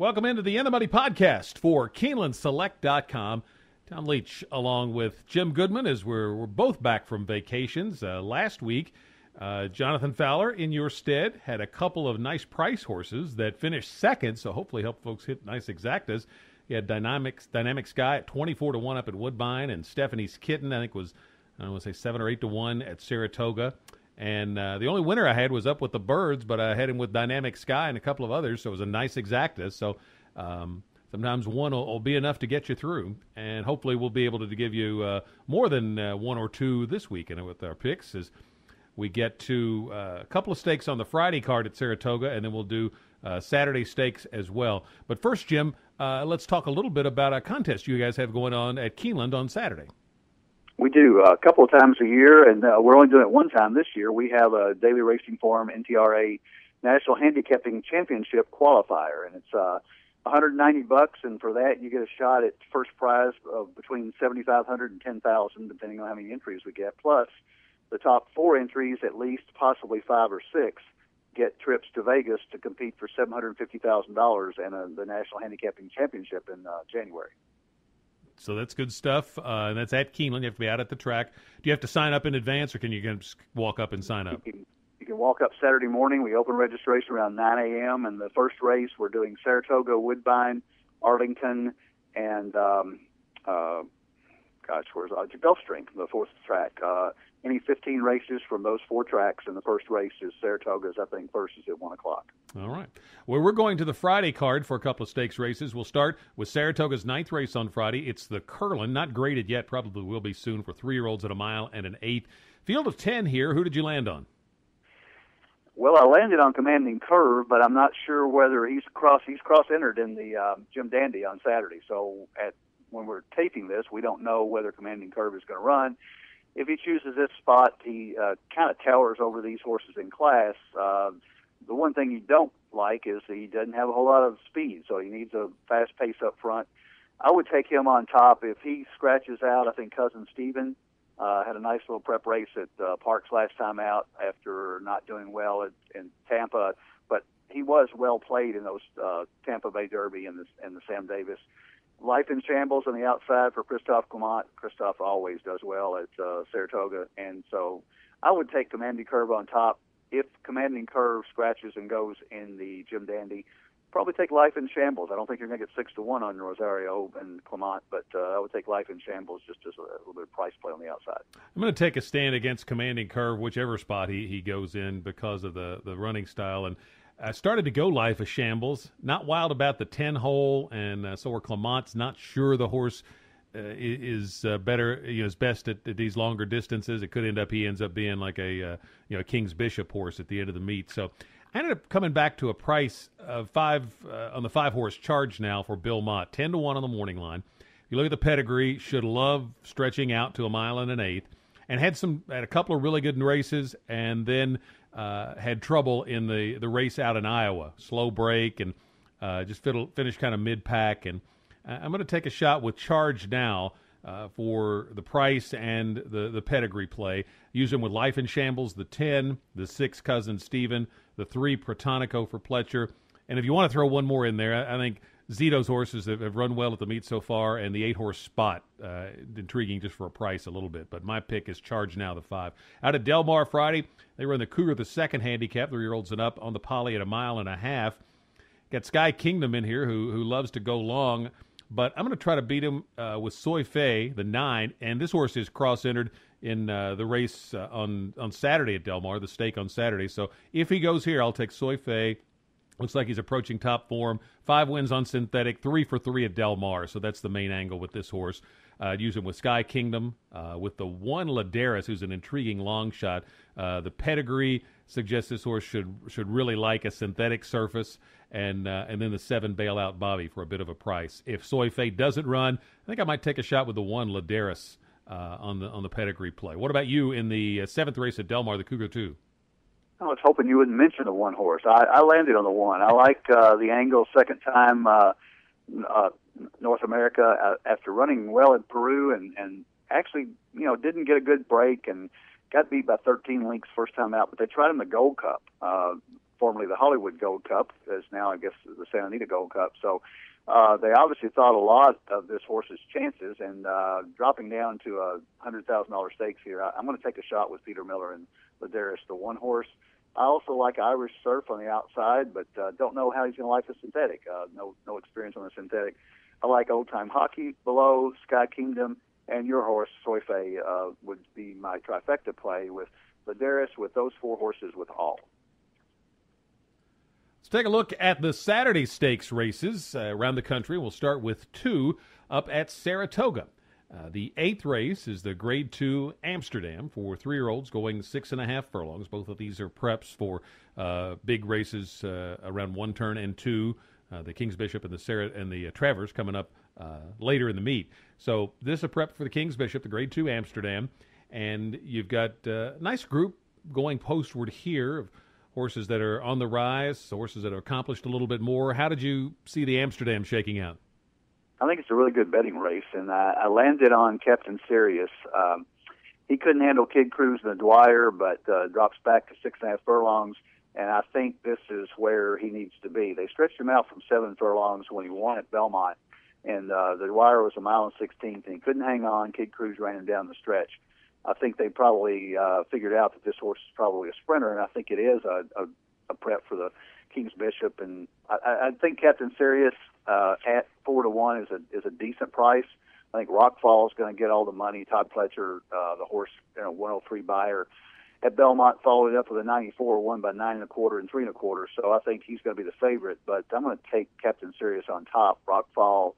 Welcome into the In the Money podcast for KeenelandSelect.com. Tom Leach along with Jim Goodman as we're both back from vacations. Last week, Jonathan Fowler in your stead had a couple of nice price horses that finished second, so hopefully help folks hit nice exactas. He had Dynamic Sky at 24-1 up at Woodbine, and Stephanie's Kitten, I think was, I don't want to say 7 or 8-1 at Saratoga. And the only winner I had was up with the Birds, but I had him with Dynamic Sky and a couple of others, so it was a nice exacta. So sometimes one will be enough to get you through, and hopefully we'll be able to give you more than one or two this week. And with our picks, as we get to a couple of stakes on the Friday card at Saratoga, and then we'll do Saturday stakes as well. But first, Jim, let's talk a little bit about a contest you guys have going on at Keeneland on Saturday. We do a couple of times a year, and we're only doing it one time this year. We have a Daily Racing Form NTRA National Handicapping Championship qualifier, and it's $190, and for that you get a shot at first prize of between $7,500 and $10,000, depending on how many entries we get. Plus, the top 4 entries, at least, possibly 5 or 6, get trips to Vegas to compete for $750,000 and the National Handicapping Championship in January. So that's good stuff, and that's at Keeneland. You have to be out at the track. Do you have to sign up in advance, or can you just walk up and sign up? You can walk up Saturday morning. We open registration around 9 a.m., and the first race we're doing Saratoga, Woodbine, Arlington, and, Gulfstream, the fourth track. Any 15 races from those 4 tracks, and the first race is Saratoga's, I think, first is at 1 o'clock. All right. Well, we're going to the Friday card for a couple of stakes races. We'll start with Saratoga's 9th race on Friday. It's the Curlin, not graded yet, probably will be soon, for 3-year-olds at a mile and an eighth. Field of 10 here. Who did you land on? Well, I landed on Commanding Curve, but I'm not sure whether he's cross-entered in the Jim Dandy on Saturday. So when we're taping this, we don't know whether Commanding Curve is going to run. If he chooses this spot, he kind of towers over these horses in class. The one thing you don't like is he doesn't have a whole lot of speed, so he needs a fast pace up front. I would take him on top. If he scratches out, I think Cousin Steven had a nice little prep race at Parks last time out after not doing well in Tampa, but he was well played in those Tampa Bay Derby and the Sam Davis. Life in Shambles on the outside for Christophe Clement. Christophe always does well at Saratoga, and so I would take Commanding Curve on top. If Commanding Curve scratches and goes in the Jim Dandy, probably take Life in Shambles. I don't think you're going to get 6-1 on Rosario and Clement, but I would take Life in Shambles just as a little bit of price play on the outside. I'm going to take a stand against Commanding Curve, whichever spot he goes in, because of the running style. And I started to go Life of Shambles. Not wild about the 10-hole, and so are Clement's. Not sure the horse is better, is best at these longer distances. It could he ends up being like a King's Bishop horse at the end of the meet. So I ended up coming back to a price of 5 on the 5-horse charge now for Bill Mott, 10-1 on the morning line. If you look at the pedigree, should love stretching out to a mile and an eighth, and had a couple of really good races, and then had trouble in the race out in Iowa, slow break, and just finished kind of mid-pack. And I'm going to take a shot with Charge now for the price and the pedigree play. Use them with Life in Shambles, the 10, the 6 Cousin Steven, the 3 Protonico for Pletcher. And if you want to throw one more in there, I think Zito's horses have run well at the meet so far, and the 8-horse Spot, intriguing just for a price a little bit. But my pick is Charge now, the 5. Out at Del Mar Friday, they run the Cougar, the 2nd handicap, 3-year-olds and up, on the Poly at a mile and a half. Got Sky Kingdom in here, who loves to go long, but I'm going to try to beat him with Soy Fei, the 9, and this horse is cross-entered in the race on Saturday at Del Mar, the stake on Saturday. So if he goes here, I'll take Soy Fei. Looks like he's approaching top form. 5 wins on synthetic, 3 for 3 at Del Mar. So that's the main angle with this horse. Use him with Sky Kingdom, with the 1 Ladaris, who's an intriguing long shot. The pedigree suggests this horse should really like a synthetic surface, and then the 7 Bailout Bobby for a bit of a price. If Soy Fei doesn't run, I think I might take a shot with the 1 Ladaris on the pedigree play. What about you in the 7th race at Del Mar, the Cougar 2? I was hoping you wouldn't mention the 1 horse. I landed on the 1. I like the angle, second time North America after running well in Peru and actually, didn't get a good break and got beat by 13 lengths first time out, but they tried him the Gold Cup. formerly the Hollywood Gold Cup, is now, I guess, the Santa Anita Gold Cup. So they obviously thought a lot of this horse's chances, and dropping down to a $100,000 stakes here, I'm going to take a shot with Peter Miller and Ladarius, the one horse. I also like Irish Surf on the outside, but don't know how he's going to like the synthetic. No experience on the synthetic. I like Old Time Hockey below, Sky Kingdom, and your horse, Soife, would be my trifecta play with Ladarius, with those four horses with all. Let's take a look at the Saturday stakes races around the country. We'll start with 2 up at Saratoga. The 8th race is the Grade 2 Amsterdam for 3-year-olds going 6.5 furlongs. Both of these are preps for big races around 1 turn and 2. The King's Bishop and the Travers coming up later in the meet. So this is a prep for the King's Bishop, the Grade 2 Amsterdam. And you've got a nice group going postward here of horses that are on the rise, horses that have accomplished a little bit more. How did you see the Amsterdam shaking out? I think it's a really good betting race, and I landed on Captain Sirius. He couldn't handle Kid Cruz and the Dwyer, but drops back to 6.5 furlongs, and I think this is where he needs to be. They stretched him out from 7 furlongs when he won at Belmont, and the Dwyer was 1 mile and 16th, and he couldn't hang on. Kid Cruz ran him down the stretch. I think they probably figured out that this horse is probably a sprinter, and I think it is a prep for the King's Bishop. And I think Captain Sirius at 4-1 is a decent price. I think Rockfall is going to get all the money. Todd Pletcher, the horse, 103 buyer at Belmont, followed it up with a 94, won by 9 1/4 and 3 1/4. So I think he's going to be the favorite. But I'm going to take Captain Sirius on top. Rockfall,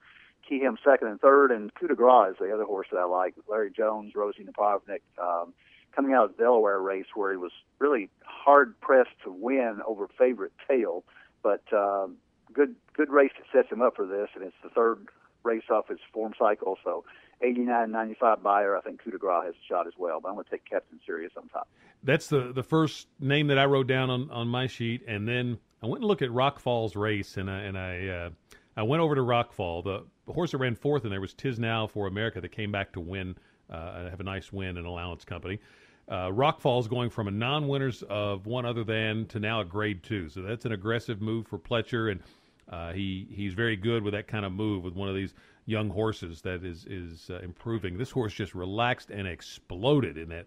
Keyham second and third, and Coup de Grace is the other horse that I like. Larry Jones, Rosie Napovnik, coming out of the Delaware race where he was really hard-pressed to win over favorite Tail. But good race that sets him up for this, and it's the third race off his form cycle. So 89.95 buyer, I think Coup de Grace has a shot as well. But I'm going to take Captain Sirius on top. That's the first name that I wrote down on my sheet, and then I went and looked at Rockfall's race, and I went over to Rockfall. The horse that ran 4th in there was Tis Now for America that came back to win, have a nice win in Allowance Company. Rockfall's going from a non-winners of one other than to now a Grade 2. So that's an aggressive move for Pletcher, and he's very good with that kind of move with one of these young horses that is improving. This horse just relaxed and exploded in that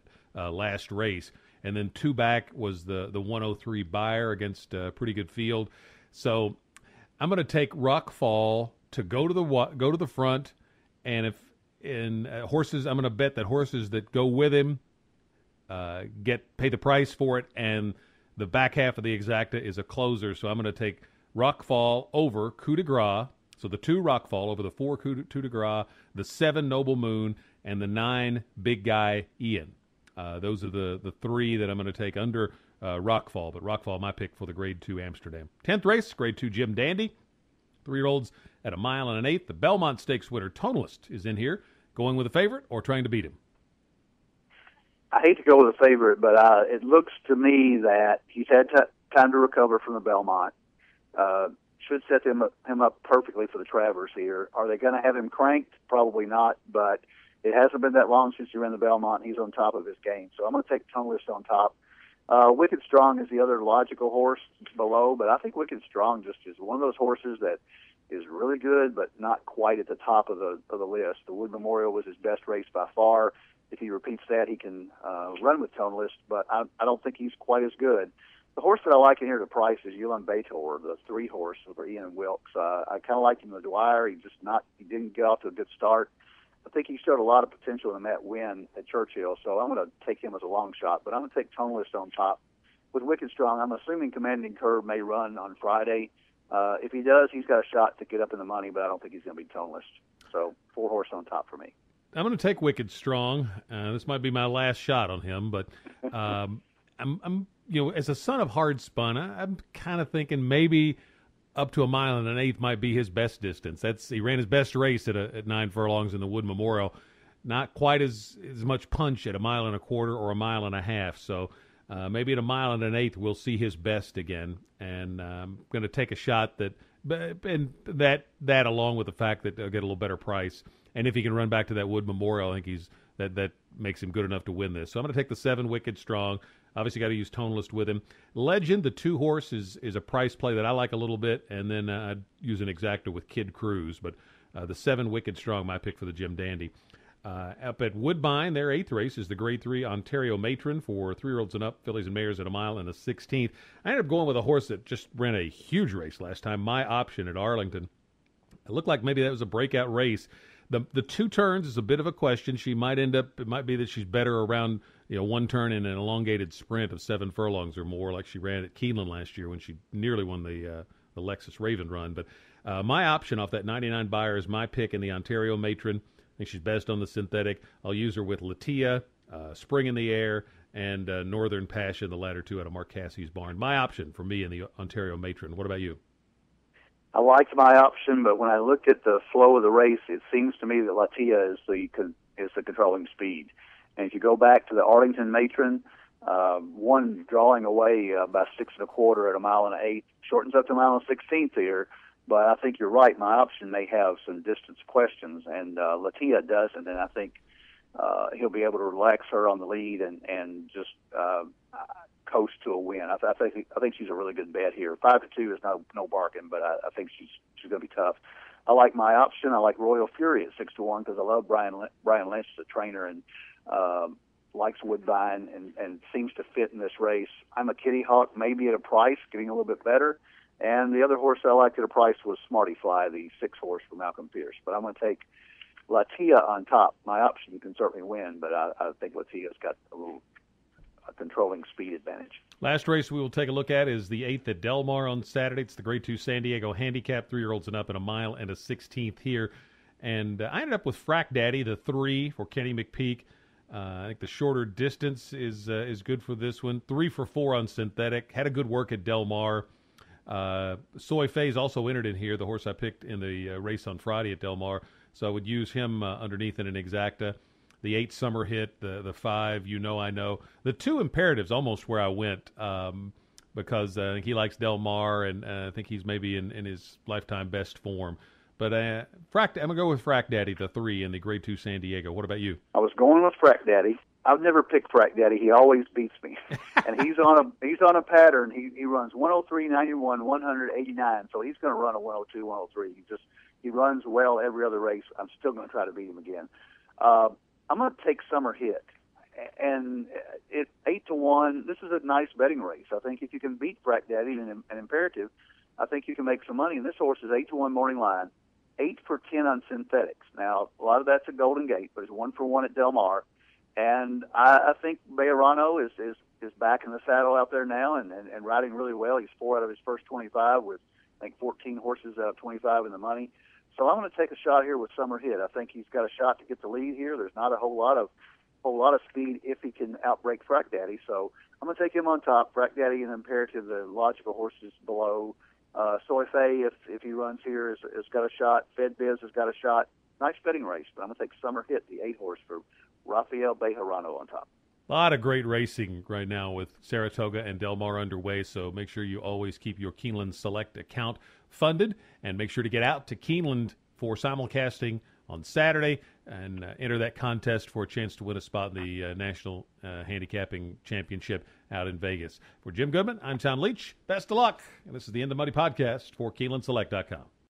last race. And then 2 back was the 103 buyer against a pretty good field. So I'm going to take Rockfall to go to the front, and horses, I'm going to bet that horses that go with him pay the price for it, and the back half of the exacta is a closer. So I'm going to take Rockfall over Coup de Grace. So the 2 Rockfall over the 4 Coup de Grace, the 7 Noble Moon, and the 9 Big Guy Ian. Those are the 3 that I'm going to take under Rockfall, but Rockfall my pick for the Grade 2 Amsterdam. 10th race, Grade 2 Jim Dandy. 3-year-olds at 1 mile and 1/8. The Belmont Stakes winner, Tonalist, is in here, going with a favorite or trying to beat him. I hate to go with a favorite, but it looks to me that he's had time to recover from the Belmont. Should set him up perfectly for the Travers here. Are they going to have him cranked? Probably not, but it hasn't been that long since he ran the Belmont. He's on top of his game. So I'm going to take Tonalist on top. Wicked Strong is the other logical horse below, but I think Wicked Strong just is one of those horses that is really good, but not quite at the top of the list. The Wood Memorial was his best race by far. If he repeats that, he can run with Tonalist, but I don't think he's quite as good. The horse that I like in here to price is Ulan Bator, the 3 horse over Ian Wilkes. I kind of like him in the Dwyer. He didn't get off to a good start. I think he showed a lot of potential in that win at Churchill, so I'm going to take him as a long shot. But I'm going to take Tonalist on top. With Wicked Strong, I'm assuming Commanding Curve may run on Friday. If he does, he's got a shot to get up in the money, but I don't think he's going to be Tonalist. So 4 horse on top for me. I'm going to take Wicked Strong. This might be my last shot on him, but I'm as a son of hard spun, I'm kind of thinking maybe up to 1 mile and 1/8 might be his best distance. He ran his best race at 9 furlongs in the Wood Memorial. Not quite as much punch at 1 1/4 miles or 1.5 miles. So maybe at 1 mile and 1/8 we'll see his best again. And I'm going to take a shot and that along with the fact that they'll get a little better price. And if he can run back to that Wood Memorial, I think that makes him good enough to win this. So I'm going to take the 7 Wicked Strong. Obviously, got to use Tonalist with him. Legend, the 2-horse, is a price play that I like a little bit, and then I'd use an exacta with Kid Cruz. But the 7, Wicked Strong, my pick for the Jim Dandy. Up at Woodbine, their 8th race is the Grade 3 Ontario Matron for 3-year-olds and up, fillies and mares at a mile and a 16th. I ended up going with a horse that just ran a huge race last time, My Option at Arlington. It looked like maybe that was a breakout race. The 2 turns is a bit of a question. She might end up, it might be that she's better around, 1 turn in an elongated sprint of 7 furlongs or more, like she ran at Keeneland last year when she nearly won the Lexus Raven Run. But My Option off that 99 buyer is my pick in the Ontario Matron. I think she's best on the synthetic. I'll use her with Latia, Spring in the Air, and Northern Passion, the latter 2 out of Mark Cassie's barn. My Option for me in the Ontario Matron. What about you? I liked My Option, but when I looked at the flow of the race, it seems to me that Latia is the controlling speed. And if you go back to the Arlington Matron, one drawing away by 6 1/4 at a mile and 1/8, shortens up to a mile and 16th here. But I think you're right. My Option may have some distance questions, and Latia doesn't. And I think he'll be able to relax her on the lead and just coast to a win. I think she's a really good bet here. 5-2 is no bargain, but I think she's going to be tough. I like My Option. I like Royal Fury at 6-1 because I love Brian Lynch as a trainer and likes Woodbine and seems to fit in this race. I'm a Kitty Hawk, maybe at a price, getting a little bit better. And the other horse I liked at a price was Smarty Fly, the 6-horse from Malcolm Pierce. But I'm going to take Latia on top. My Option can certainly win, but I think Latia's got a controlling speed advantage. Last race we will take a look at is the 8th at Del Mar on Saturday. It's the Grade 2 San Diego Handicap, 3-year-olds and up in a mile and a 16th here. And I ended up with Frack Daddy, the 3 for Kenny McPeak. I think the shorter distance is good for this one. 3 for 4 on synthetic. Had a good work at Del Mar. Soy Faye's also entered in here, the horse I picked in the race on Friday at Del Mar. So I would use him underneath in an exacta. The 8 Summer Hit, the 5 I Know. The 2 Imperatives almost where I went because I think he likes Del Mar, and I think he's maybe in his lifetime best form. But I'm going to go with Frack Daddy, the 3 in the Grade 2 San Diego. What about you? I was going with Frack Daddy. I've never picked Frack Daddy. He always beats me. And he's on a pattern. He runs 103, 91, 189. So he's going to run a 102, 103. He runs well every other race. I'm still going to try to beat him again. I'm going to take Summer Hit. And it's 8-1. This is a nice betting race. I think if you can beat Frack Daddy in an Imperative, I think you can make some money. And this horse is 8-1 morning line, 8 for 10 on synthetics. Now, a lot of that's a Golden Gate, but it's 1 for 1 at Del Mar. And I think Bejarano is back in the saddle out there now and riding really well. He's 4 out of his first 25 with, I think, 14 horses out of 25 in the money. So I'm going to take a shot here with Summer Hit. I think he's got a shot to get the lead here. There's not a whole lot of speed if he can outbreak Frack Daddy. So I'm going to take him on top. Frack Daddy and Imperative, the logical horses below. Soy Faye, if he runs here, has got a shot. Fed Biz has got a shot. Nice betting race, but I'm going to take Summer Hit, the 8-horse, for Rafael Bejarano on top. A lot of great racing right now with Saratoga and Del Mar underway, so make sure you always keep your Keeneland Select account funded, and make sure to get out to Keeneland for simulcasting on Saturday and enter that contest for a chance to win a spot in the National Handicapping Championship out in Vegas. For Jim Goodman, I'm Tom Leach. Best of luck, and this is the End of Money podcast for KeenelandSelect.com.